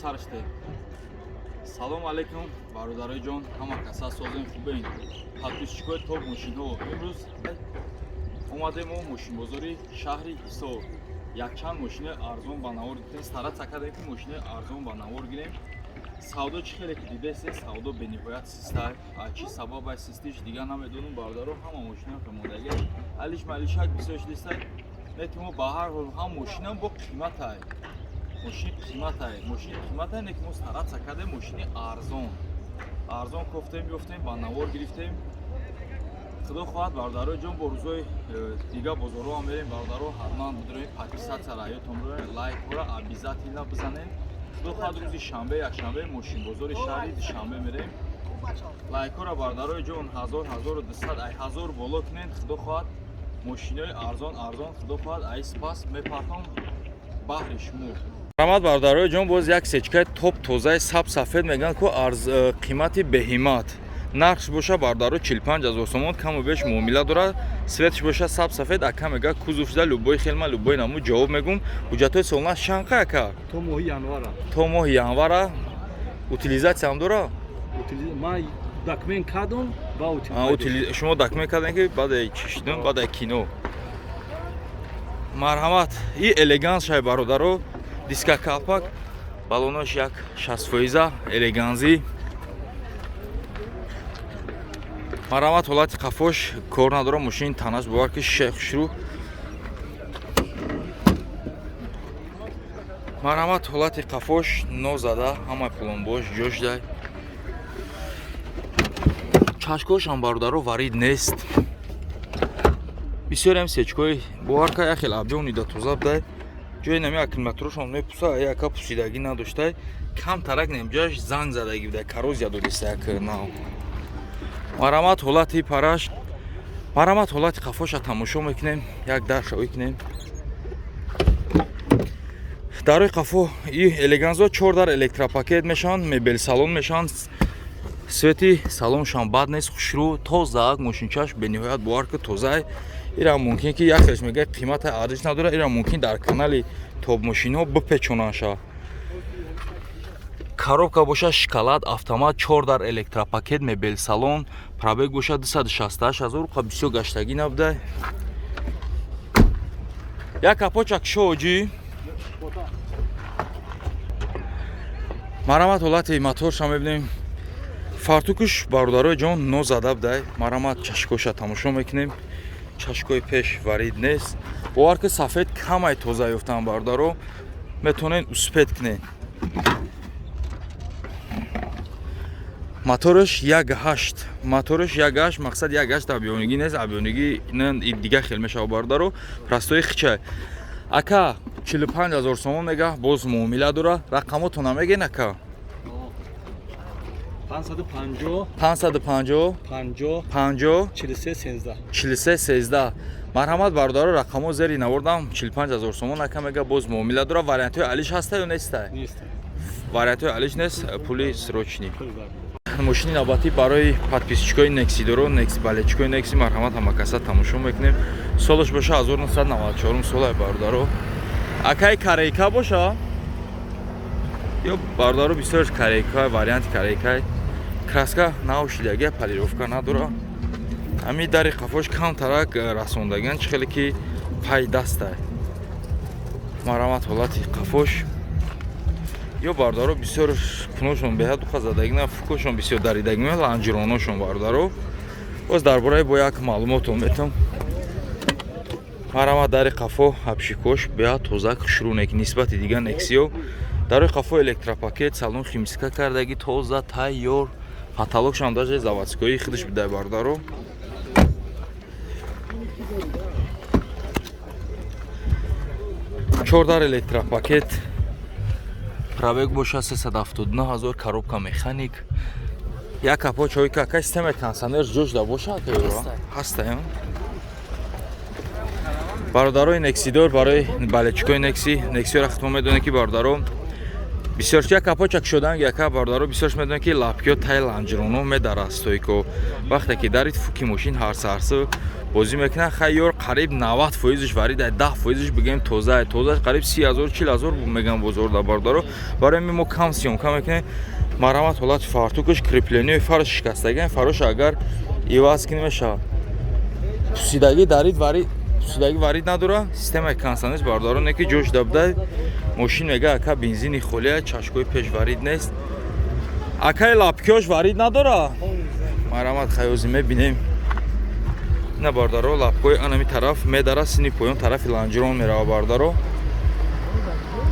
Sarıştı. Salam aleyküm barодарои ҷон, ҳама каса созем хубен. Подписчикои топ мошинҳо. Имрӯз омадем мо мошинбозори шаҳри Ҳисор. Якчанд мошини арзон ба навор гирем. Старат сакадем ки мошини арзон ба навор гирем. Савдо чӣ хеле ки дидесте, савдо бениҳоят систай. Чӣ сабабай систиш дига намедонам бародаро ҳама мошинаҳо омодаги. Алиш малишак бисёр дистай. Неки мо ба ҳар ҳол ҳам мошинам бо қиматай. Мошин қиматай, неки мо старат сакадем мошини арзон кофтем ёфтем, ба навор гирифтем. Худо хоҳад бародарои ҷон бо рӯзои дига бозорҳо ҳам мерем бародаро, ҳатман бидрои подписатсияро ётонро лайкҳоро обязательно бизанем. Худо хоҳад рӯзи шанбе якшанбе мошинбозори шаҳри Душанбе мерем. Лайкҳоро бародарои ҷон 1200 ай 1000 боло кунед. Худо хоҳад мошинои арзон худо хоҳад ай спас мепартом баҳри шумо. Рамад бародарои ҷон боз як сечкаи топ тозаи саб сафед мегӯянд ки қимати беҳимат. Нархш боша бардаро 45 000 сомон, каму беш муомила дорад. Светш боша саб сафед, ака мега кузовшда любой хелма, любой наму ҷавоб мегум. Ҳуҷҷатои солна шанқа ака? То моҳи январа. То моҳи январа. Утилизатсия ҳам дора? Ман документ кардам ба утилизатсия. Шумо документ кардем ки баъд чиштдум, баъд кино. Марҳамат. И элеганс шай бародаро. Диска калпак. Балонош як 60% элеганзи. Марҳамат, ҳолати қафош кор надорам, мошин танаш бовар ки шехшру. Марҳамат, ҳолати қафош нозада, ҳама пулонбош ҷош дай. Чашкошам бародаро варид нест. Бисёрем сечкои бовар ка яхел абҷонида тоза дай. ҷои нами аккумуляторошон мепуса, яка пусидагӣ надоштай. Кам тарак немҷаш занг задаги будай, коррозия додиста як нав. Марҳамат, ҳолати параш. Марҳамат, ҳолати қафоша тамошо мекунем. Як даршавӣ кунем. Дарои қафо и элеганзо 4 дар электропакет мешаванд, мебел салон мешаванд. Свети салоншон бад нест, хушрӯ, тоза мошинчаш бениҳоят бовар ки тоза. Ира мумкин ки як хелш мега қимата арзиш надора, ира мумкин дар канали топ мошинҳо бипечонанд ша. Коробка боша шоколад автомат 4 дар электропакет мебел салон, пробег боша 268 000, қа бисёр гаштагӣ набудай. Як капочак шоҷи. Марҳамат, ҳолати моторша мебинем. Фартукуш бародарои ҷон нозада будай. Марҳамат, чашкоша тамошо мекунем. Чашкои пеш варид нест. Бовар ки сафед камай тоза ёфтан бардаро, метонен успед кунен. Моторш 1.8. Моторш 1.8, мақсад 1.8 абёнигӣ нест, абёнигӣ дига хел мешава бардаро. Простои хичай. Ака 45 000 сомон мега, боз муомила дора. Рақамотон намеген ака? 550 550 50 43 13. Марҳамат бародаро, рақамо зери навордам 45 000 сомон, ака мега боз муомила дора. Вариантҳои алиш ҳаста ё нестай? Вариантҳои алиш нест, пули срочни. Мошини навбатӣ барои подписчикои Некси доро, балечкои Некси. Марҳамат, ҳама каса тамошо мекунем. Солаш боша 1994 солай бародаро. Акай карейка боша? Ё бародаро бисёр карейка, варианти карейка. Краска наушидаги, полировка надора. Ами дари қафош кам тарак расондаган, чӣ хеле ки пайдастай. Марҳамат, ҳолати қафош. Ё бардаро бисёр куношон беҳад дуқа задагина, фукошон бисёр даридагина, ланҷироношон бардаро. Боз дарбораи бо як маълумотон метам. Марҳамат, дари қафо ҳабшикош беҳад тоза хушрӯнек нисбати дига Нексиё. Дарои қафо электропакет, салон химиска кардаги тоза тайёр. Потолокшам даже заводскои худаш бидай бардаро. Чордар электропакет. Пробег боша 379 000, коробка механик. Як капоч ҳои ка системаи кондиционер ҷош да боша ка ҳаста. Бародарои Некси дор, барои балечкои Некси, Нексиёро хитмо медонед ки бародаро бисёрчия капочак шудан яка бардаро бисёрш медонад ки лапкиё тай ланҷироно медарад стойко вақте ки дарит фуки мошин ҳарсу бозӣ мекунад хайёр қариб 90% варид 10% бигем тоза қариб 30,000-40,000 мегам бозор да бардаро барои мо кам сёмка мекунем марамат ҳолати фартукаш креплении фарш шикастаган фарош агар иваз кунӣ мешавад пусидаги дарит варид надора системаи консонес бардаро не ки ҷош дабда мошин мега ака бензини холия чашкои пеш варид нест акаи лапкиёш варид надора марамат хаёзи мебинем на бардаро лапкои анами тараф медара сини поён тарафи ланҷирон мерава бардаро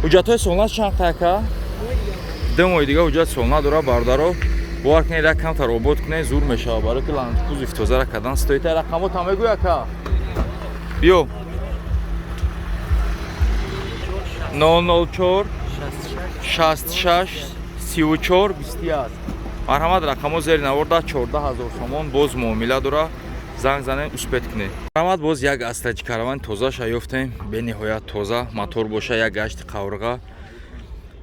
ҳуҷҷатҳои солнат чанд ака 2 моҳи дига ҳуҷҷат солнат дора бардаро бовар кунед як камтар обод кунед зур мешава барои ки кузов тозара кардан стоита рақамотам мегӯй ака биё 004 66 34 21 марҳамат рақамо зери наворда 14000 сомон боз муомила дора занг занем успет кунед марҳамат боз як астаҷи каравани тозаша ёфтем бениҳоят тоза мотор боша як гашти қаврға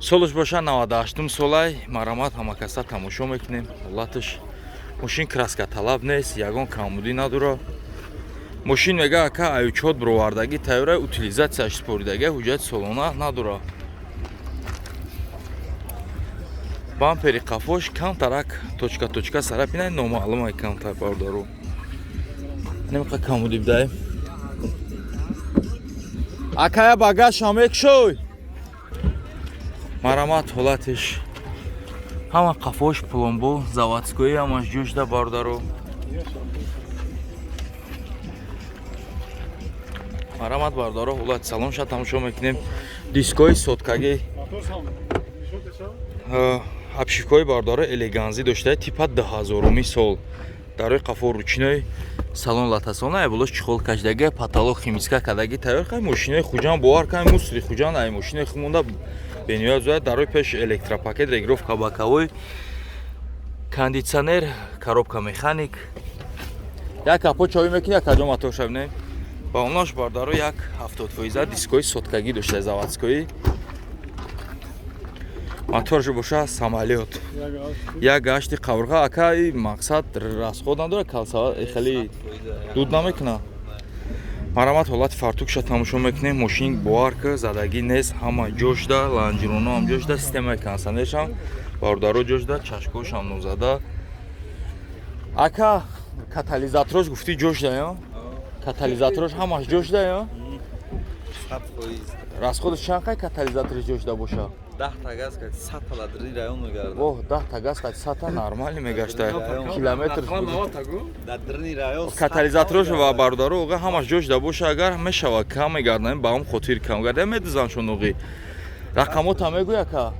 солуш боша 98 солай марҳамат ҳамакаса тамошо мекунем ҳолаташ мошин краска талаб нест ягон камбудӣ надора мошин мега ака аючот бировардаги тайёра утилизатсияш споридага ҳуҷҷати солона надора бампери қафош камтарак точка сара пинай номаълумай камтар бардаро немқа камбудӣ бидаем акая багажа мекшой марамат ҳолатиш ҳама қафош пломбо заводскои ҳамаш ҷӯшда бардаро марамат бардаро ҳолати салонша тамошо мекунем дискои соткаги ҳабшикои бардаро элеганзи дошта типа 2000 сол дарои қафо ручной салон латасона айбулош чихол кашдаги паталок химиска кадаги тайёр кай мошинаи хуҷан бовар кай мусри хуҷан ай мошинаи хумонда бениёз зояд дарои пеш электропакет регировка баковой кондитсионер коробка механик як капо чой мекунӣ акаҷо матоша бинем ба онош бардаро як 70% дискои соткагӣ дошта заводскои моторжо боша самолёт як гашти қаврға акаи мақсад расход надора калса хеле дуд намекуна марамат ҳолати фартукша тамошо мекунем мошин боварка задагӣ нест ҳама ҷошда ланҷироно ҳам ҷошда системаи консонешам бардаро ҷошда чашкошам нозада ака катализаторош гуфти ҷошда ё катализаторош ҳамаш ҷошда ё расходаш чанд қай катализаториш ҷошда боша 10 та газ кад 100 та ладри район мегардад. О, 10 та газ кад 100 та нормально мегашта. Километр. Дадрни район. Катализаторш ва бардаро оға ҳамаш ҷошда боша агар мешава кам мегардем ба ҳам хотир кам гардем медизан шуноғи. Рақамот ҳам мегӯй ака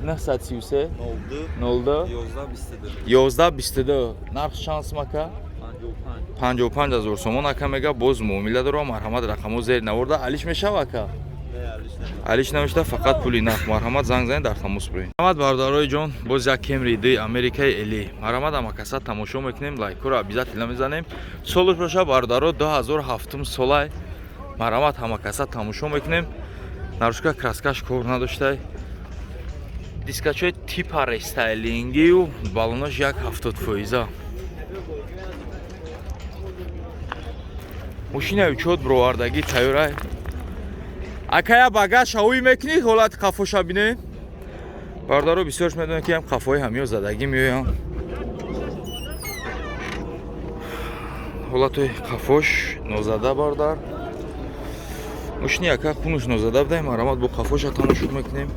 933 02 1122 нарх чанд смака 55000 сомон ака мега боз муомила дорам марҳамат рақамо зер наворда алиш мешава ака алиш намешта фақат пули нақ марҳамат занг занед дар тамос буред марҳамат бардарои ҷон боз як Camry D Америкаи эли марҳамат амакаса тамошо мекунем лайкуро обязательно мезанем солуш боша бардаро 2007 солай марҳамат амакаса тамошо мекунем нарушка краскаш кор надоштай дискачои типа рестайлингию балонош як 70%. Мошина учёт бировардаги тайёрай акая багаж шавуи мекунӣ ҳолати қафоша бинем бардаро бисёрш медонем ки ҳам қафои ҳамиё задагӣ меоям ҳолатои қафош нозада бардар мошини ака хунуш нозада бидаем марҳамат бо қафоша тамошо мекунем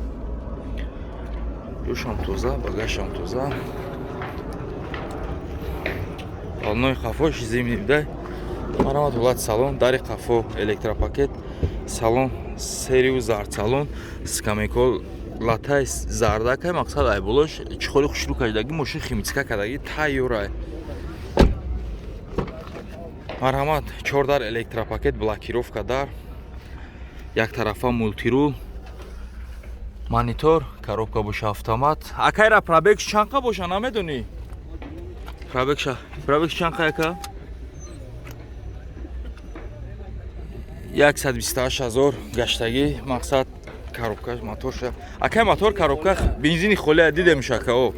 ҷӯшам тоза багажам тоза балнои қафош зимни бидай марҳамат ҳолати салон дари қафо электропакет салон серию зард салон скамейко латай зардакай мақсад айболош чихоли хушрӯ кашдаги мошин химиска кадаги тайёрай марҳамат 4 дар электропакет блокировка дар як тарафа мултирул монитор коробка боша автомат акайра пробег чанқа боша намедонӣ пробег чанқа ака 128000 гаштагӣ мақсад коробкаш моторша. Ака мотор коробка бензини холе дидем шакао.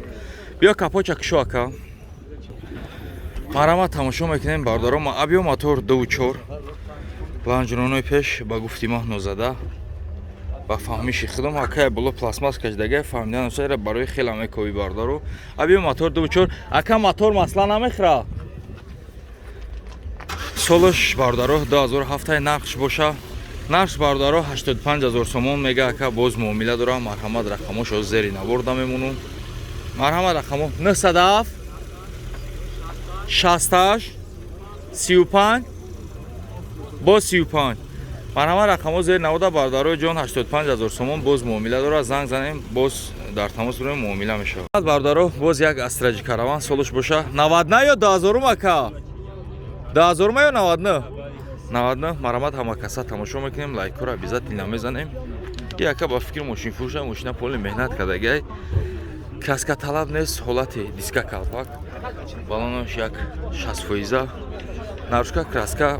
Бия капоча кшо ака. Марама тамошо мекунем бардором абио мотор 2.4. Ланжроной пеш ба гуфти ма нозада. Ба фаҳмиши худам ака було пластмас кашдага фаҳмидан сера барои хела мекови бардору. Абио мотор 2.4 ака мотор масла намехра. Солош бардаро 2007 нақш боша. Нақш бардаро 85000 сомон мега ака боз муомила дора. Марҳамат рақамошо зери наворда мемунум. Марҳамат рақамо 907 68 35 боз 35. Марҳамат рақамо зери наворда бардаро ҷон 85000 сомон боз муомила дора. Занг занем боз дар тамос бурем муомила мешавад. Бардаро боз як астраҷи караван солош боша 99 ё 2000 ака 2000 ё 99 99 марҳамат ҳама каса тамошо мекунем лайкура обязательно мезанем. И ака ба фикри мошин фурӯша мошина поле меҳнат кардагай краска талаб нест ҳолати диска калпак балонош як 60% нарушка краска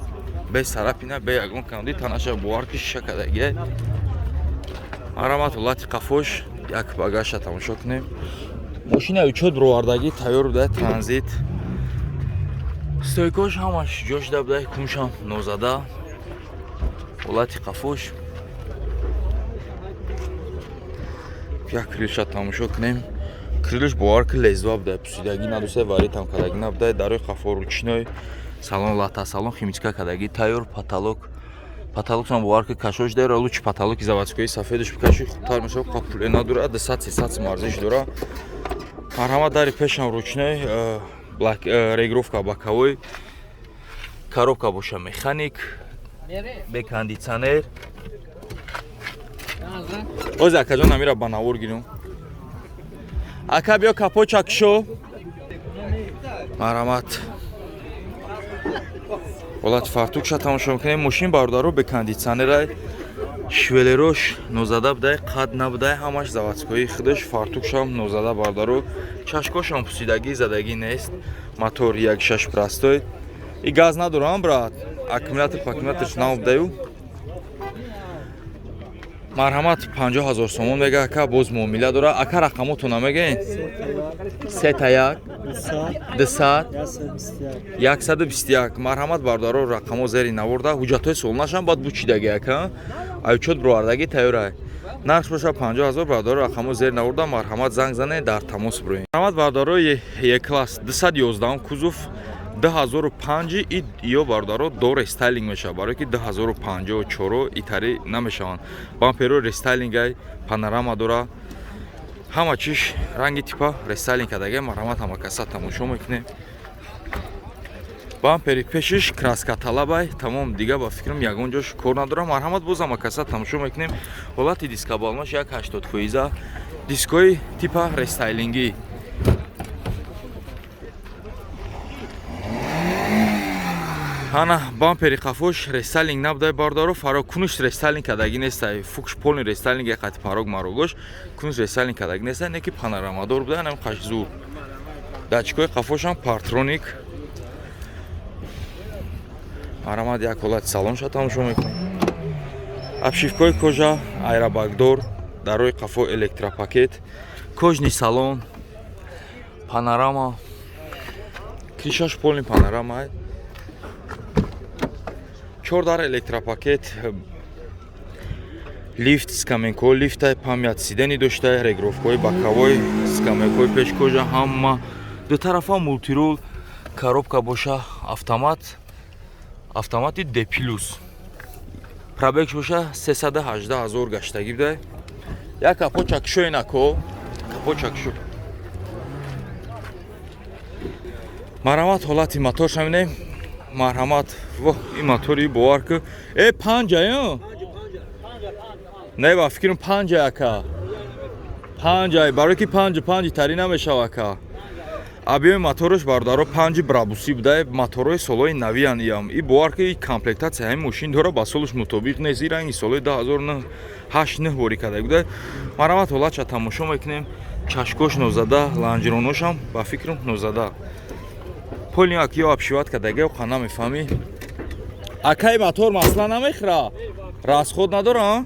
без сарапина бе ягон канди танаша буарки шиша кардагай марҳамат ҳолати қафош як багажа тамошо кунем. Мошина учёт бировардагӣ тайёр буда транзит стойкош ҳамаш ҷош дабдай кумшам нозада ҳолати қафош як крилша тамошо кунем. Крилш боварки лезва буда пусидагӣ надоста варитам кардагӣ набуда дарои қафо ручной салон лата салон химичка кардагӣ тайёр паталокам боварки кашош дара лучи паталоки заводскои сафедаш бикаши хубтар мешавад қапуле надора 200-300 марзиш дора. Марҳамат дари пешам ручной регировка боковой коробка боша механик бе кондитсионер оз акаҷон амира ба навор гирем ака биё капоча кишо марҳамат ҳолати фартукша тамошо мекунем. Мошин бародаро бе кондитсионера швелерош нозада будай қад набудай ҳамаш заводскои худаш фартукшам нозада бародаро чашкошам пусидагӣ задагӣ нест мотор 1.6 простой и газ надорам брат аккумулятор пакумуляторш набудаю марҳамат 50000 сомон мега ака боз муомила дора ака рақамотона мегаин 31 121 марҳамат бардаро рақамо зери наворда ҳуҷҷатҳои солнашам баъд бучидаги ака айчот бировардагӣ тайёрай нарх боша 50000 бардаро рақамо зери наворда марҳамат занг зане дар тамос буроем. Марҳамат бардаро Е-класс 211 кузов 2005 и ё бардаро до рестайлинг мешавад барое ки 2054 итари намешаванд бамперо рестайлингай панорама дора ҳама чиш ранги типа рестайлинг кардагай марҳамат ҳама каса тамошо мекунем. Бампери пешиш краска талабай тамом дига ба фикрам ягон ҷош кор надорам марҳамат боз ҳама каса тамошо мекунем. Ҳолати дискабалмаш як 80% дискои типа рестайлингӣ ҳана бампери қафош рестайлинг набудай бардаро фаро кунуш рестайлинг кардагӣ нестай фукш полни рестайлинг якати парог марогош кунуш рестайлинг кардагӣ нестай неки панорамадор буда нам қашзур датчикои қафошам партроник марҳамат як ҳолати салонша тамошо мекунем. обшивкои кожа айрабагдор дарои қафо электропакет кожни салон панорама кришаш полни панорама 4 дар электропакет лифт скаменко лифтай памят сидени доштай регировкои боковой скаменкои пешкожа ҳама ду тарафа мултирул коробка боша автомати D+ пробегш боша 318000 гаштагӣ буда як капоча кишо инако капоча кишо марҳамат ҳолати моторша мебинем марҳамат ин мотори боварку панҷа ё не ба фикрам панҷа ака панҷа барое ки панҷи тари намешава ака абиёи моторош бардаро 5 брабуси буда моторои солҳои навиян иам и боварки комплектатсия ҳамин мошин дора ба солаш мутобиқ нест и ранги солҳои 2008-9 бори кардаги буда марҳамат ҳолатша тамошо мекунем чашкош нозада ланҷроношам ба фикрам нозада полни акиё обшиват кардагио қа намефаҳмӣ акай мотор масла намехӯра расход надора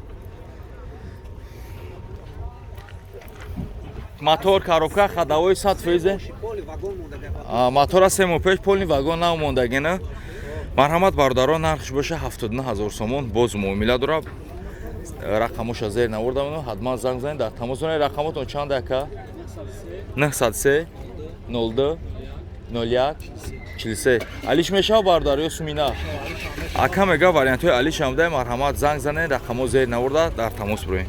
мотор, коробка, ходовой 100%. Мотора 3 моҳ пеш полни вагон намондагина. Марҳамат бародарон, нархш боша 79000 сомон. Боз муомила дорад. Рақамоша зер навурдам, ҳатман занг занед, дар тамос бонед. Рақамотон чанд ака? 903 02 01 43. Алиш мешав бардар ё сумина? Ака мега вариантҳои Алиш ҳам дай. Марҳамат занг занед, рақамо зер навурда, дар тамос бироед.